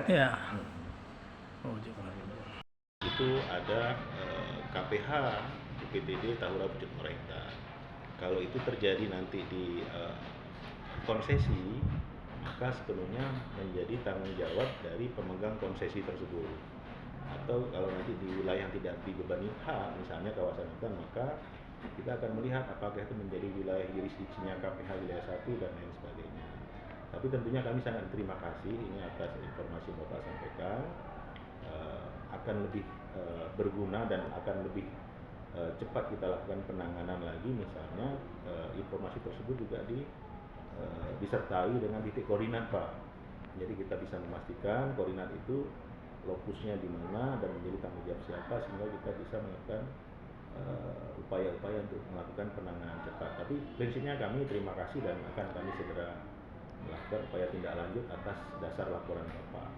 Ya. Hmm. Oh, Jawa. Itu ada KPH UPTD Tahura Bukit Mereka. Kalau itu terjadi nanti di konsesi, maka sepenuhnya menjadi tanggung jawab dari pemegang konsesi tersebut. Atau kalau nanti di wilayah yang tidak dibebani hak, misalnya kawasan hutan, maka kita akan melihat apakah itu menjadi wilayah jurisdiksinya KPH wilayah 1 dan lain sebagainya. Tapi tentunya kami sangat terima kasih ini atas informasi yang Bapak sampaikan. Akan lebih berguna dan akan lebih cepat kita lakukan penanganan lagi, misalnya informasi tersebut juga disertai dengan titik koordinat, Pak. Jadi kita bisa memastikan koordinat itu lokusnya di mana dan menjadi tanggung jawab siapa, sehingga kita bisa melakukan upaya-upaya untuk melakukan penanganan cepat. Tapi prinsipnya kami terima kasih dan akan kami segera melakukan upaya tindak lanjut atas dasar laporan Bapak.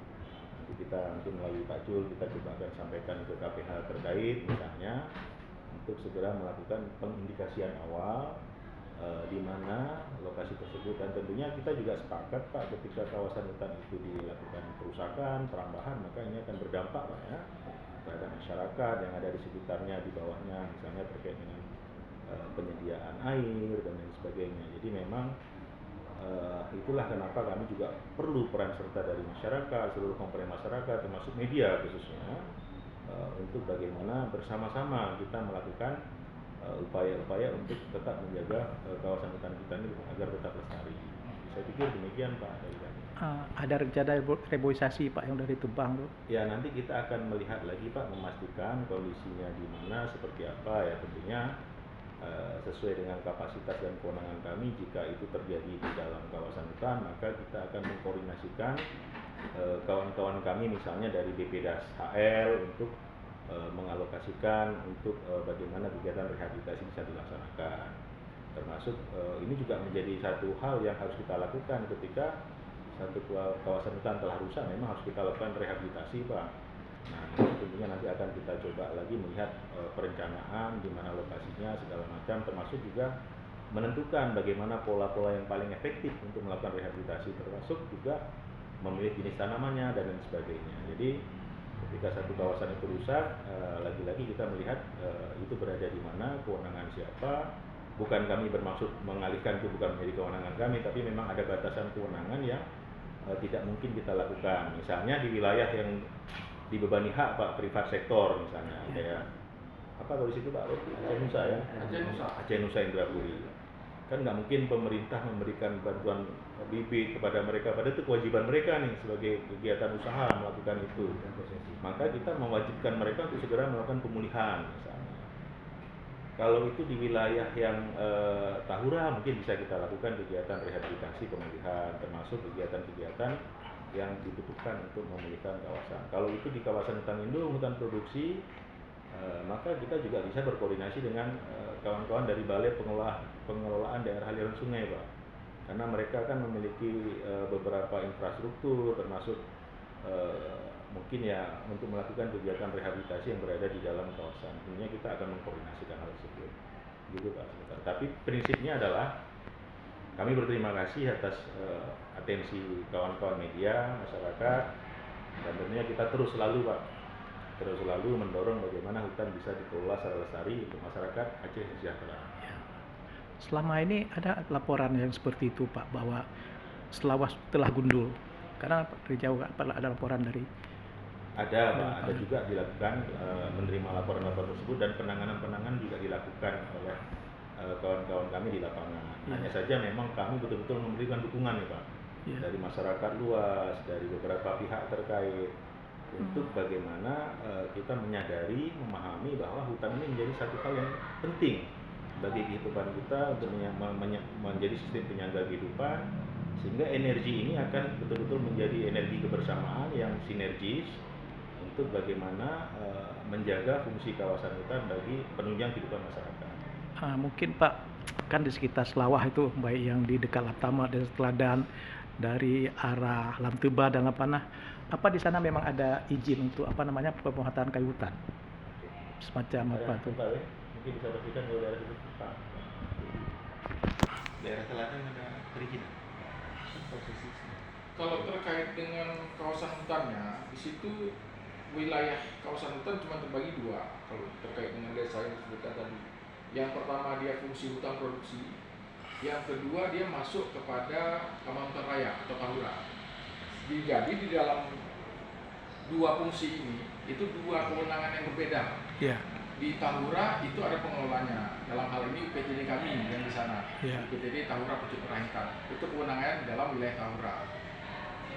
Nanti kita mungkin melalui Pak Jul kita coba akan sampaikan ke KPH terkait misalnya untuk segera melakukan pengindikasian awal di mana lokasi tersebut, dan tentunya kita juga sepakat, Pak, ketika kawasan hutan itu dilakukan perusakan, perambahan, maka ini akan berdampak, Pak, ya, terhadap masyarakat yang ada di sekitarnya, di bawahnya, misalnya terkait dengan penyediaan air dan lain sebagainya. Jadi memang itulah kenapa kami juga perlu peran serta dari masyarakat, seluruh komponen masyarakat, termasuk media khususnya, untuk bagaimana bersama-sama kita melakukan upaya-upaya untuk tetap menjaga kawasan hutan kita ini agar tetap lestari. Saya pikir demikian, Pak, dari kami. Ada rencana reboisasi, Pak, yang udah ditebang tuh? Ya, nanti kita akan melihat lagi, Pak, memastikan kondisinya di mana, seperti apa, ya tentunya sesuai dengan kapasitas dan kewenangan kami. Jika itu terjadi di dalam kawasan hutan, maka kita akan mengkoordinasikan kawan-kawan kami misalnya dari BPDAS HL untuk mengalokasikan untuk bagaimana kegiatan rehabilitasi bisa dilaksanakan. Termasuk ini juga menjadi satu hal yang harus kita lakukan ketika satu kawasan hutan telah rusak, memang harus kita lakukan rehabilitasi, Pak. Nah, ini tentunya nanti akan kita coba lagi melihat perencanaan di mana lokasinya segala macam, termasuk juga menentukan bagaimana pola-pola yang paling efektif untuk melakukan rehabilitasi, termasuk juga memilih jenis tanamannya dan lain sebagainya. Jadi ketika satu kawasan itu rusak, lagi-lagi kita melihat itu berada di mana, kewenangan siapa. Bukan kami bermaksud mengalihkan itu bukan menjadi kewenangan kami, tapi memang ada batasan kewenangan yang tidak mungkin kita lakukan. Misalnya di wilayah yang dibebani hak, Pak, privat sektor misalnya, kayak apa kalau di situ, Pak, Aceh Nusa, ya, Aceh Nusa Indrapuri, kan nggak mungkin pemerintah memberikan bantuan bibit kepada mereka, padahal itu kewajiban mereka nih sebagai kegiatan usaha melakukan itu. Maka kita mewajibkan mereka untuk segera melakukan pemulihan misalnya. Kalau itu di wilayah yang Tahura, mungkin bisa kita lakukan kegiatan rehabilitasi pemulihan, termasuk kegiatan-kegiatan yang dibutuhkan untuk memulihkan kawasan. Kalau itu di kawasan hutan lindung, hutan produksi, maka kita juga bisa berkoordinasi dengan kawan-kawan dari Balai Pengelolaan Daerah Aliran Sungai, Pak. Karena mereka kan memiliki beberapa infrastruktur, termasuk mungkin ya untuk melakukan kegiatan rehabilitasi yang berada di dalam kawasan. Tentunya kita akan mengkoordinasikan hal tersebut, gitu, Pak. Tapi prinsipnya adalah kami berterima kasih atas atensi kawan-kawan media, masyarakat, dan tentunya kita terus selalu, Pak, terus selalu mendorong bagaimana hutan bisa dikelola secara lestari untuk masyarakat Aceh sejahtera. Ya. Selama ini ada laporan yang seperti itu, Pak, bahwa setelah gundul, karena dari jauh ada laporan dari Ada, Pak, ada juga dilakukan menerima laporan-laporan tersebut, dan penanganan juga dilakukan oleh kawan-kawan kami di lapangan. Ya. Hanya saja memang kami betul-betul memberikan dukungan nih, Pak, Ya. dari masyarakat luas, dari beberapa pihak terkait, untuk bagaimana kita menyadari, memahami bahwa hutan ini menjadi satu hal yang penting bagi kehidupan kita untuk menjadi sistem penyangga kehidupan, sehingga energi ini akan betul-betul menjadi energi kebersamaan yang sinergis untuk bagaimana menjaga fungsi kawasan hutan bagi penunjang kehidupan masyarakat. Mungkin, Pak, kan di sekitar Selawah itu, baik yang di dekat Laptama dan Teladan, dari arah Lamteba dan Lapanah, apa di sana memang ada izin untuk pemetaan kayu hutan? Semacam apa tuh? Mungkin bisa bersihkan kalau daerah itu, Pak. Daerah selatan ada perizinan. Kalau terkait dengan kawasan hutannya, di situ wilayah kawasan hutan cuma terbagi dua. Kalau terkait dengan desa yang disebutkan tadi, yang pertama dia fungsi hutan produksi, yang kedua dia masuk kepada taman hutan raya atau tahura. Jadi di dalam dua fungsi ini itu dua kewenangan yang berbeda. Ya, Di Tahura itu ada pengelolanya. Dalam hal ini UPTD kami yang di sana. ya, UPTD Tahura Pucuk Perahitan. Itu kewenangan dalam wilayah Tahura.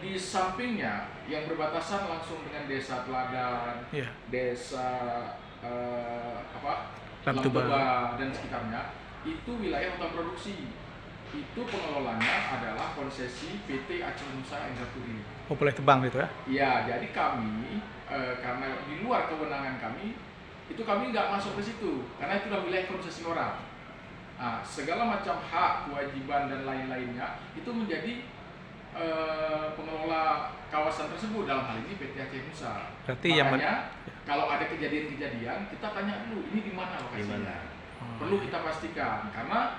Di sampingnya yang berbatasan langsung dengan desa Teladan, ya. desa Lamtuba. Lamtuba dan sekitarnya, itu wilayah hutan produksi. Itu pengelolanya adalah konsesi PT Aceh Nusa Indrapuri. Oh, boleh tebang gitu ya? Ya, jadi kami karena di luar kewenangan kami, itu kami nggak masuk ke situ karena itu adalah wilayah konsesi orang. Nah, segala macam hak, kewajiban dan lain-lainnya itu menjadi pengelola kawasan tersebut, dalam hal ini PT Aceh Nusa. Berarti Makanya kalau ada kejadian-kejadian kita tanya dulu ini di mana Di lokasinya. mana? Perlu kita pastikan karena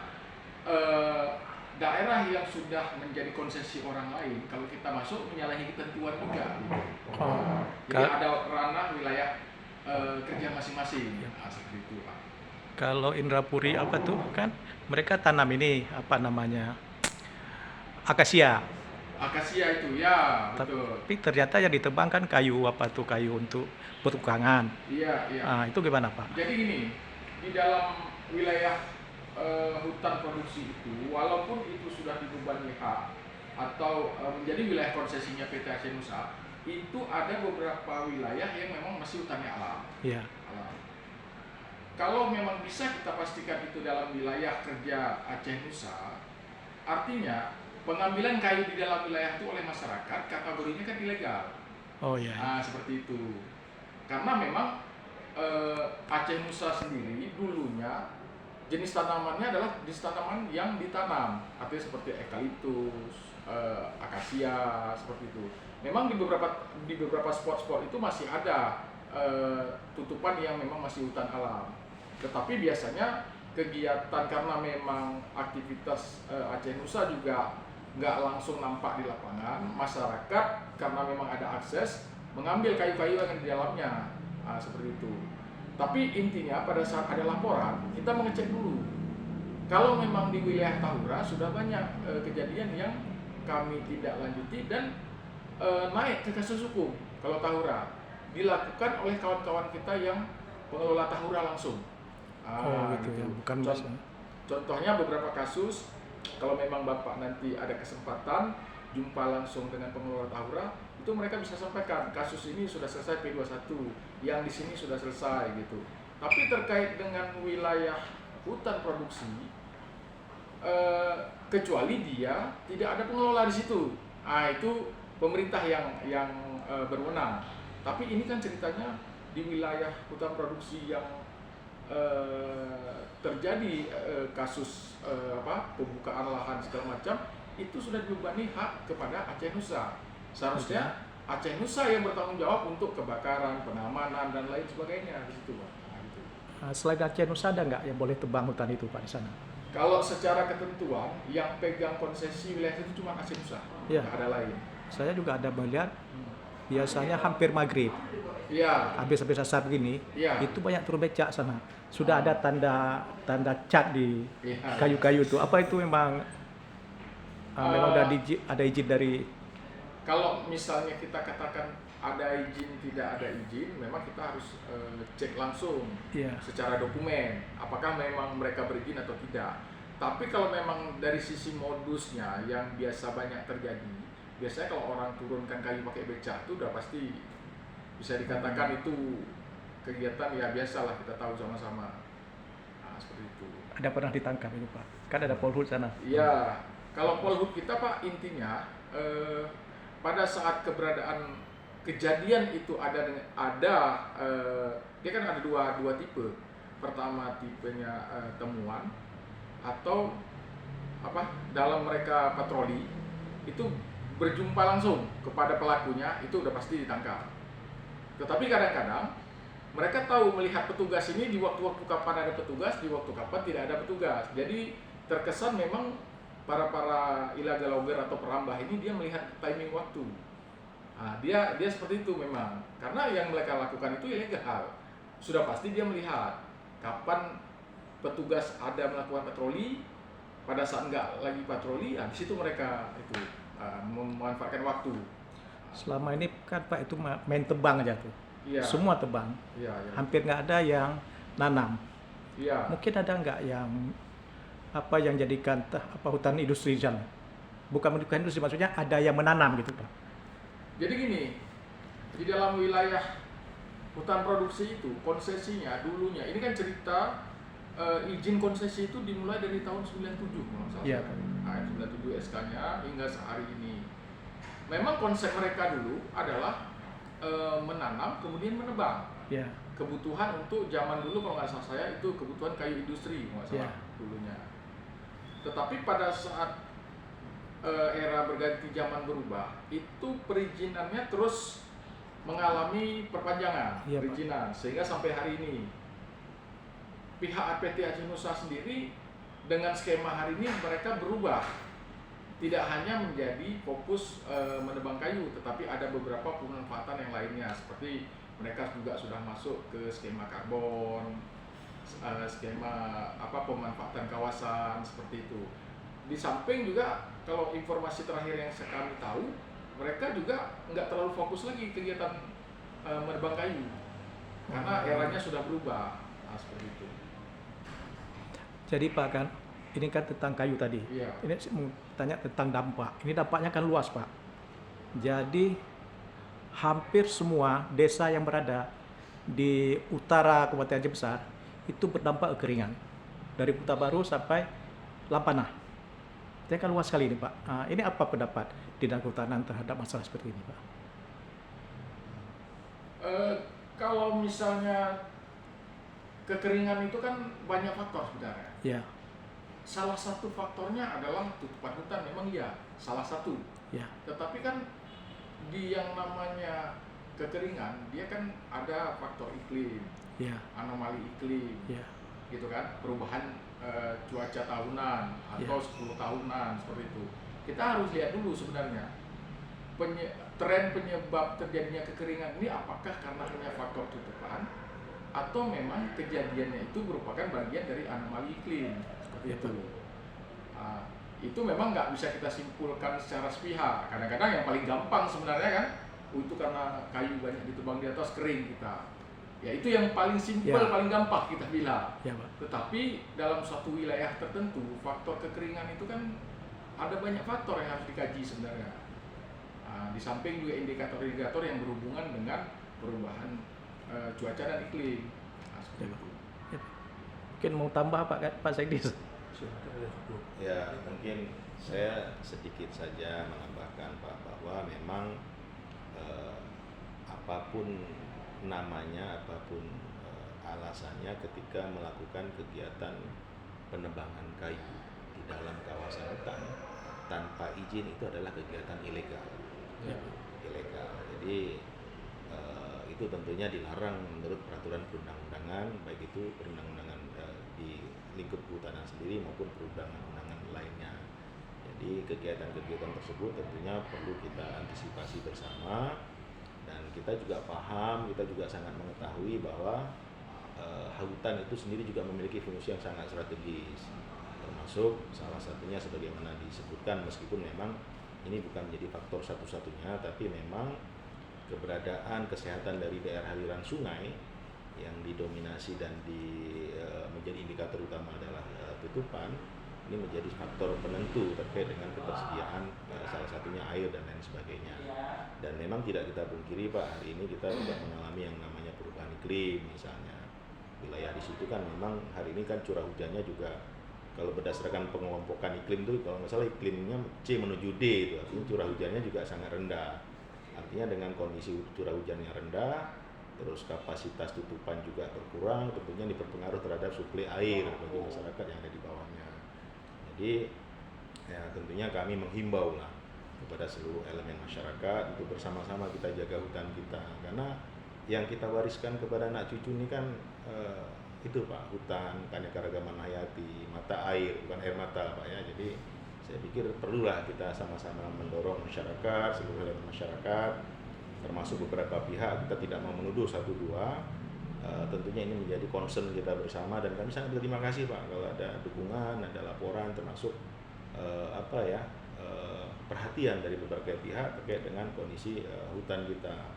daerah yang sudah menjadi konsesi orang lain kalau kita masuk menyalahi ketentuan juga. Oh, Jadi ada ranah wilayah kerja masing-masing. Seperti itu, Pak. kalau Indrapuri apa tuh kan mereka tanam ini apa namanya akasia, Akasia itu ya, betul. tapi ternyata yang ditebang kan kayu apa tuh kayu untuk petukangan. Iya, iya. Ah, itu gimana Pak? Jadi gini, di dalam wilayah hutan produksi itu, walaupun itu sudah dibebani hak atau menjadi wilayah konsesinya PT Aceh Nusa, itu ada beberapa wilayah yang memang masih hutannya alam. Ya, Alam. Kalau memang bisa kita pastikan itu dalam wilayah kerja Aceh Nusa, artinya pengambilan kayu di dalam wilayah itu oleh masyarakat kategorinya kan ilegal. oh ya, Nah, seperti itu. Karena memang Aceh Nusa sendiri dulunya jenis tanamannya adalah jenis tanaman yang ditanam, artinya seperti eukaliptus, akasia, seperti itu. Memang di beberapa spot-spot itu masih ada tutupan yang memang masih hutan alam. Tetapi biasanya kegiatan karena memang aktivitas Aceh Nusa juga nggak langsung nampak di lapangan, masyarakat karena memang ada akses mengambil kayu-kayu yang di dalamnya, seperti itu. Tapi intinya pada saat ada laporan kita mengecek dulu. Kalau memang di wilayah Tahura sudah banyak kejadian yang kami tidak lanjuti dan naik ke kasus hukum. Kalau Tahura dilakukan oleh kawan-kawan kita yang pengelola Tahura langsung. oh gitu ya, bukan Contohnya beberapa kasus, kalau memang Bapak nanti ada kesempatan jumpa langsung dengan pengelola Tahura, itu mereka bisa sampaikan kasus ini sudah selesai P21, yang di sini sudah selesai gitu. Tapi terkait dengan wilayah hutan produksi, kecuali dia tidak ada pengelola di situ, itu pemerintah yang berwenang. Tapi ini kan ceritanya di wilayah hutan produksi yang terjadi kasus pembukaan lahan segala macam, itu sudah dibebani hak kepada Aceh Nusa. Seharusnya Aceh Nusa yang bertanggung jawab untuk kebakaran, penamanan dan lain sebagainya di situ, Pak. Gitu. Selain Aceh Nusa ada nggak yang boleh tebang hutan itu Pak di sana? Kalau secara ketentuan yang pegang konsesi wilayah itu cuma Aceh Nusa, Iya. nggak ada lain. Saya juga ada melihat biasanya hampir maghrib, Iya. habis asar begini, Iya. itu banyak turun becak sana. Sudah ada tanda cat di Iya. kayu-kayu itu. Apa itu memang memang ada izin dari? Kalau misalnya kita katakan ada izin tidak ada izin, memang kita harus cek langsung Iya. secara dokumen apakah memang mereka berizin atau tidak. Tapi kalau memang dari sisi modusnya yang biasa banyak terjadi, biasanya kalau orang turunkan kayu pakai becak itu udah pasti bisa dikatakan itu kegiatan ya biasalah, kita tahu sama-sama. Seperti itu. Ada pernah ditangkap itu Pak? Kan ada Polhut sana. Iya, kalau Polhut kita Pak intinya pada saat keberadaan kejadian itu dia kan ada dua tipe. Pertama tipenya temuan atau dalam mereka patroli itu berjumpa langsung kepada pelakunya, itu udah pasti ditangkap. Tetapi kadang-kadang mereka tahu melihat petugas ini di waktu-waktu kapan ada petugas, di waktu kapan tidak ada petugas. Jadi terkesan memang para illegal logger atau perambah ini dia melihat timing waktu. Nah, dia seperti itu memang, karena yang mereka lakukan itu ilegal. Sudah pasti dia melihat kapan petugas ada melakukan patroli, pada saat nggak lagi patroli, di situ mereka itu memanfaatkan waktu. Selama ini kan Pak itu main tebang aja tuh. Iya. Semua tebang. Iya, iya. Hampir nggak ada yang nanam. Iya. Mungkin ada nggak yang yang jadikan hutan industri di sana? Bukan bukan industri, maksudnya ada yang menanam gitu Pak. Jadi gini, di dalam wilayah hutan produksi itu konsesinya dulunya, ini kan cerita izin konsesi itu dimulai dari tahun 97 kalau nggak salah. Iya. Nah, 97 SK-nya hingga sehari ini. Memang konsep mereka dulu adalah menanam kemudian menebang. Iya. Kebutuhan untuk zaman dulu kalau nggak salah saya itu kebutuhan kayu industri kalau nggak salah dulunya. Tetapi pada saat era berganti zaman berubah, itu perizinannya terus mengalami perpanjangan perizinan sehingga sampai hari ini pihak APT Aceh Nusa sendiri dengan skema hari ini mereka berubah, tidak hanya menjadi fokus menebang kayu, tetapi ada beberapa pemanfaatan yang lainnya, seperti mereka juga sudah masuk ke skema karbon, skema pemanfaatan kawasan seperti itu. Di samping juga kalau informasi terakhir yang kami tahu, mereka juga nggak terlalu fokus lagi kegiatan menebang kayu karena eranya sudah berubah. Nah, seperti itu. Jadi Pak kan, ini kan tentang kayu tadi. Iya. Ini mau tanya tentang dampak. Ini dampaknya kan luas Pak. Jadi hampir semua desa yang berada di utara Kabupaten Aceh Besar itu berdampak kekeringan. Dari Putar Baru sampai Lampanah. Jadi kan luas sekali ini Pak. Ini apa pendapat Dinas Kehutanan terhadap masalah seperti ini Pak? Kalau misalnya kekeringan itu kan banyak faktor sebenarnya. Ya. Salah satu faktornya adalah tutupan hutan, memang iya, salah satu. Ya. Tetapi kan di yang namanya kekeringan, dia kan ada faktor iklim, Ya. anomali iklim, Ya. gitu kan, perubahan cuaca tahunan atau 10 tahunan seperti itu. Kita harus lihat dulu sebenarnya tren penyebab terjadinya kekeringan ini apakah karena hanya faktor tutupan atau memang kejadiannya itu merupakan bagian dari anomali iklim seperti itu. Nah, itu memang nggak bisa kita simpulkan secara sepihak. Kadang-kadang yang paling gampang sebenarnya kan, itu karena kayu banyak ditebang di atas kering kita. Ya itu yang paling simpel, paling gampang kita bilang. Ya, Pak. Tetapi dalam suatu wilayah tertentu, faktor kekeringan itu kan ada banyak faktor yang harus dikaji sebenarnya. Nah, di samping juga indikator-indikator yang berhubungan dengan perubahan cuaca dan iklim. Nah, seperti itu. Ya. Mungkin mau tambah apa kan Pak Sekdis? Ya, mungkin saya sedikit saja menambahkan Pak bahwa memang apapun namanya, apapun alasannya ketika melakukan kegiatan penebangan kayu di dalam kawasan hutan tanpa izin itu adalah kegiatan ilegal. Ya. Ilegal. Jadi itu tentunya dilarang menurut peraturan perundang-undangan, baik itu perundang-undangan di lingkup kehutanan sendiri maupun perundang-undangan lainnya. Jadi kegiatan-kegiatan tersebut tentunya perlu kita antisipasi bersama, dan kita juga paham, kita juga sangat mengetahui bahwa hutan itu sendiri juga memiliki fungsi yang sangat strategis, termasuk salah satunya sebagaimana disebutkan, meskipun memang ini bukan menjadi faktor satu-satunya, tapi memang keberadaan kesehatan dari daerah aliran sungai yang didominasi dan menjadi indikator utama adalah tutupan, ini menjadi faktor penentu terkait dengan ketersediaan salah satunya air dan lain sebagainya. Dan memang tidak kita pungkiri Pak, hari ini kita juga mengalami yang namanya perubahan iklim misalnya. Wilayah di situ kan memang hari ini kan curah hujannya juga, kalau berdasarkan pengelompokan iklim itu kalau nggak salah iklimnya C menuju D itu, artinya curah hujannya juga sangat rendah. Artinya dengan kondisi curah hujan yang rendah, terus kapasitas tutupan juga berkurang, tentunya ini berpengaruh terhadap suplai air bagi masyarakat yang ada di bawahnya. Jadi ya tentunya kami menghimbau lah kepada seluruh elemen masyarakat untuk bersama-sama kita jaga hutan kita, karena yang kita wariskan kepada anak cucu ini kan itu Pak, hutan, keanekaragaman hayati, mata air, bukan air mata Pak ya. Jadi Saya pikir perlulah kita sama-sama mendorong masyarakat, seluruh elemen masyarakat, termasuk beberapa pihak. Kita tidak mau menuduh satu dua. Tentunya ini menjadi concern kita bersama, dan kami sangat berterima kasih Pak kalau ada dukungan, ada laporan, termasuk perhatian dari berbagai pihak terkait dengan kondisi hutan kita.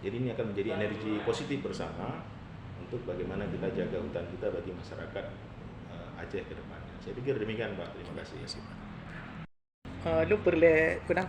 Jadi ini akan menjadi energi positif bersama untuk bagaimana kita jaga hutan kita bagi masyarakat Aceh ke depannya. Saya pikir demikian Pak. Terima kasih. Lu boleh kunang